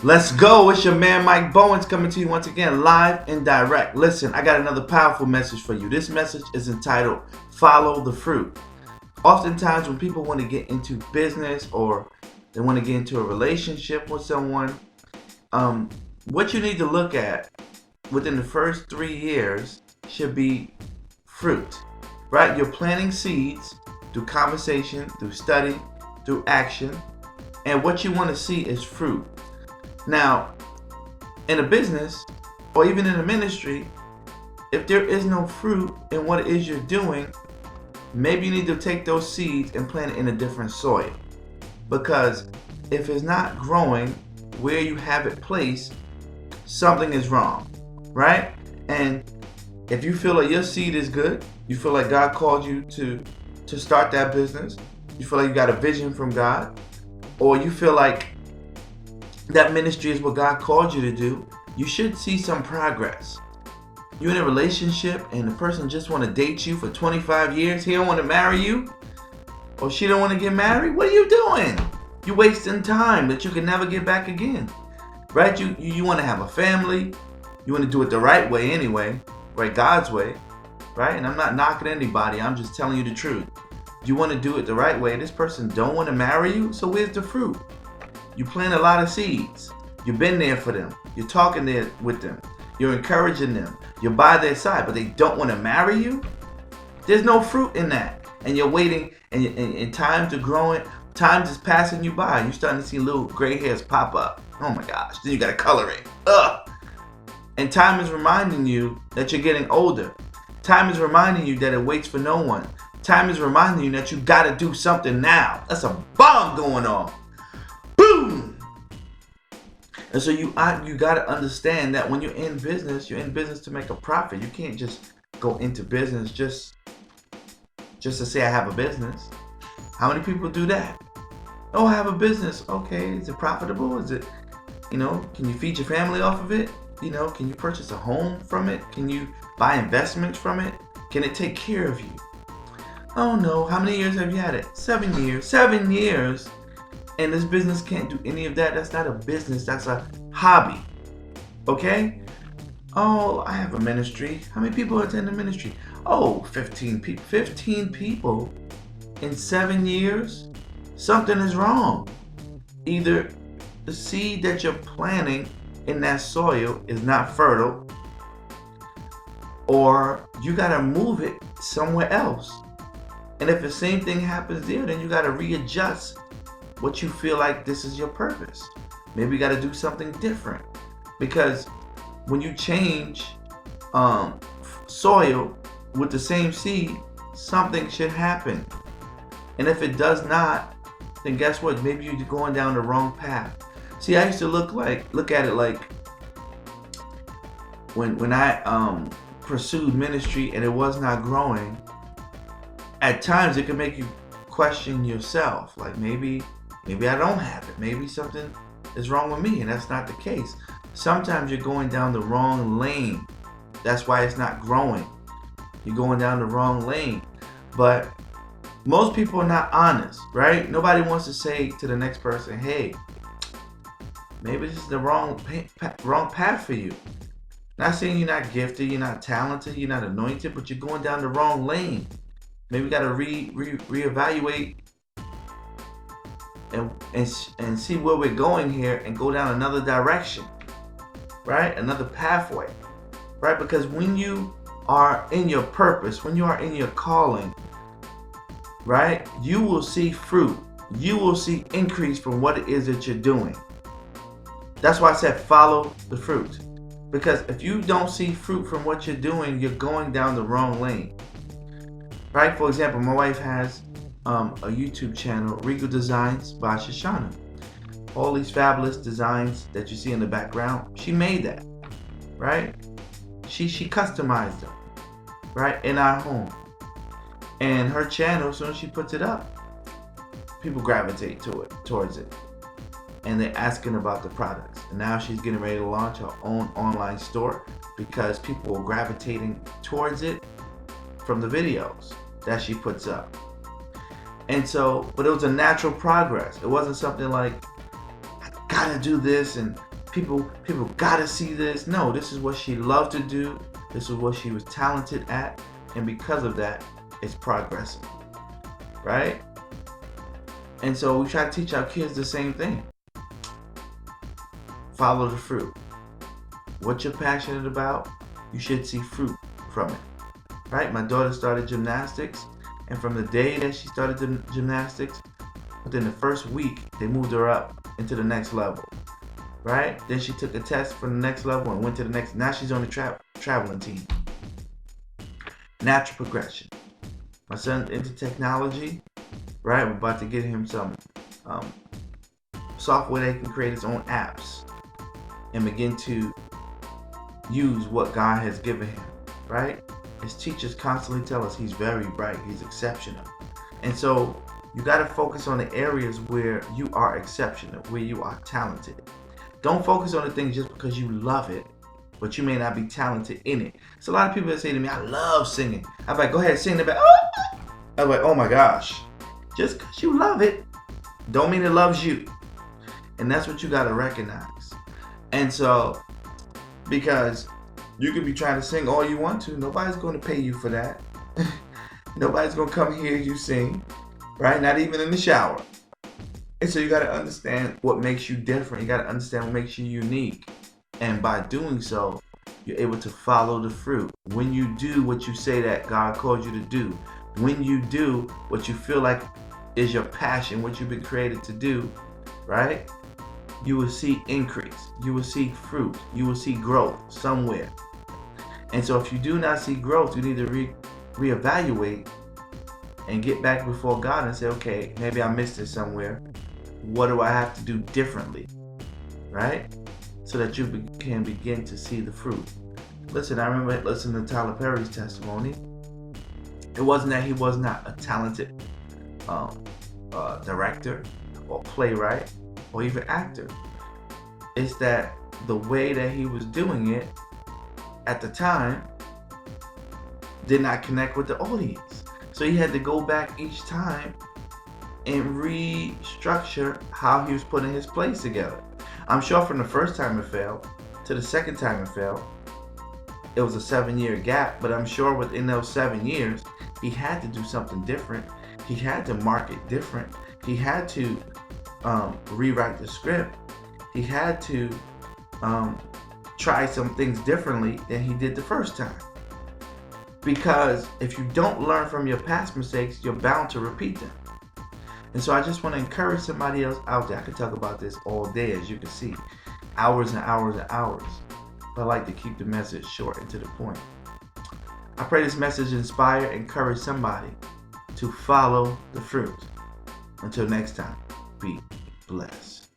Let's go. It's your man Mike Bowens coming to you once again live and direct. Listen, I got another powerful message for you. This message is entitled Follow the Fruit. Oftentimes when people want to get into business or they want to get into a relationship with someone, what you need to look at within the first 3 years should be fruit, right? You're planting seeds through conversation, through study, through action, and what you want to see is fruit. Now, in a business or even in a ministry, if there is no fruit in what it is you're doing, maybe you need to take those seeds and plant it in a different soil. Because if it's not growing where you have it placed, something is wrong, right? And if you feel like your seed is good, you feel like God called you to start that business, you feel like you got a vision from God, or you feel like that ministry is what God called you to do, you should see some progress. You're in a relationship and the person just want to date you for 25 years, he don't want to marry you, or she don't want to get married, what are you doing? You're wasting time that you can never get back again, right? You want to have a family, you want to do it the right way anyway, right? God's way, right? And I'm not knocking anybody, I'm just telling you the truth. You want to do it the right way, this person don't want to marry you, so where's the fruit? You plant a lot of seeds. You've been there for them. You're talking there with them. You're encouraging them. You're by their side, but they don't want to marry you? There's no fruit in that. And you're waiting, and time's are growing. Time is passing you by. You're starting to see little gray hairs pop up. Oh my gosh. Then you got to color it. Ugh. And time is reminding you that you're getting older. Time is reminding you that it waits for no one. Time is reminding you that you got to do something now. That's a bomb going on. Boom! And so you got to understand that when you're in business to make a profit. You can't just go into business just to say I have a business. How many people do that? Oh, I have a business. Okay, is it profitable? Is it, can you feed your family off of it? Can you purchase a home from it? Can you buy investments from it? Can it take care of you? Oh no, how many years have you had it? 7 years. 7 years. And this business can't do any of that. That's not a business. That's a hobby. Okay? Oh, I have a ministry. How many people attend the ministry? Oh, 15 people. 15 people in 7 years? Something is wrong. Either the seed that you're planting in that soil is not fertile, or you got to move it somewhere else. And if the same thing happens there, then you got to readjust what you feel like this is your purpose. Maybe you got to do something different, because when you change soil with the same seed, something should happen. And if it does not, then guess what? Maybe you're going down the wrong path. See, I used to look at it like when I pursued ministry and it was not growing. At times it can make you question yourself, like maybe I don't have it. Maybe something is wrong with me, and that's not the case. Sometimes you're going down the wrong lane. That's why it's not growing. You're going down the wrong lane. But most people are not honest, right? Nobody wants to say to the next person, hey, maybe this is the wrong path for you. Not saying you're not gifted, you're not talented, you're not anointed, but you're going down the wrong lane. Maybe we got to reevaluate and see where we're going here and go down another direction, right? Another pathway, right? Because when you are in your purpose, when you are in your calling, right, you will see fruit. You will see increase from what it is that you're doing. That's why I said follow the fruit. Because if you don't see fruit from what you're doing, you're going down the wrong lane, right? For example, my wife has a YouTube channel, Regal Designs by Shoshana. All these fabulous designs that you see in the background, she made that, right? She customized them, right, in our home. And her channel, as soon as she puts it up, people gravitate towards it. And they're asking about the products. And now she's getting ready to launch her own online store because people are gravitating towards it from the videos that she puts up. And so, but it was a natural progress. It wasn't something like, I gotta do this and people gotta see this. No, this is what she loved to do. This is what she was talented at, and because of that, it's progressing, right? And so we try to teach our kids the same thing. Follow the fruit. What you're passionate about, you should see fruit from it, right? My daughter started gymnastics, and from the day that she started the gymnastics, within the first week, they moved her up into the next level, right? Then she took a test for the next level and went to the next. Now she's on the traveling team. Natural progression. My son's into technology, right? We're about to get him some software that he can create his own apps and begin to use what God has given him, right? His teachers constantly tell us he's very bright, he's exceptional. And so you got to focus on the areas where you are exceptional, where you are talented. Don't focus on the things just because you love it, but you may not be talented in it. So a lot of people that say to me, I love singing. I'm like, go ahead, sing the back. I'm like, oh my gosh. Just because you love it, don't mean it loves you. And that's what you got to recognize. And so, because you could be trying to sing all you want to, nobody's going to pay you for that. Nobody's going to come hear you sing, right? Not even in the shower. And so you got to understand what makes you different. You got to understand what makes you unique. And by doing so, you're able to follow the fruit. When you do what you say that God called you to do, when you do what you feel like is your passion, what you've been created to do, right? You will see increase. You will see fruit. You will see growth somewhere. And so if you do not see growth, you need to reevaluate and get back before God and say, okay, maybe I missed it somewhere. What do I have to do differently? Right? So that you can begin to see the fruit. Listen, I remember listening to Tyler Perry's testimony. It wasn't that he was not a talented director or playwright or even actor. It's that the way that he was doing it at the time did not connect with the audience. So he had to go back each time and restructure how he was putting his plays together. I'm sure from the first time it failed to the second time it failed, it was a 7-year gap, but I'm sure within those 7 years, he had to do something different. He had to market different. He had to rewrite the script. He had to try some things differently than he did the first time. Because if you don't learn from your past mistakes, you're bound to repeat them. And so I just want to encourage somebody else out there. I could talk about this all day, as you can see, hours and hours and hours. But I like to keep the message short and to the point. I pray this message inspire, encourage somebody to follow the fruit. Until next time, be blessed.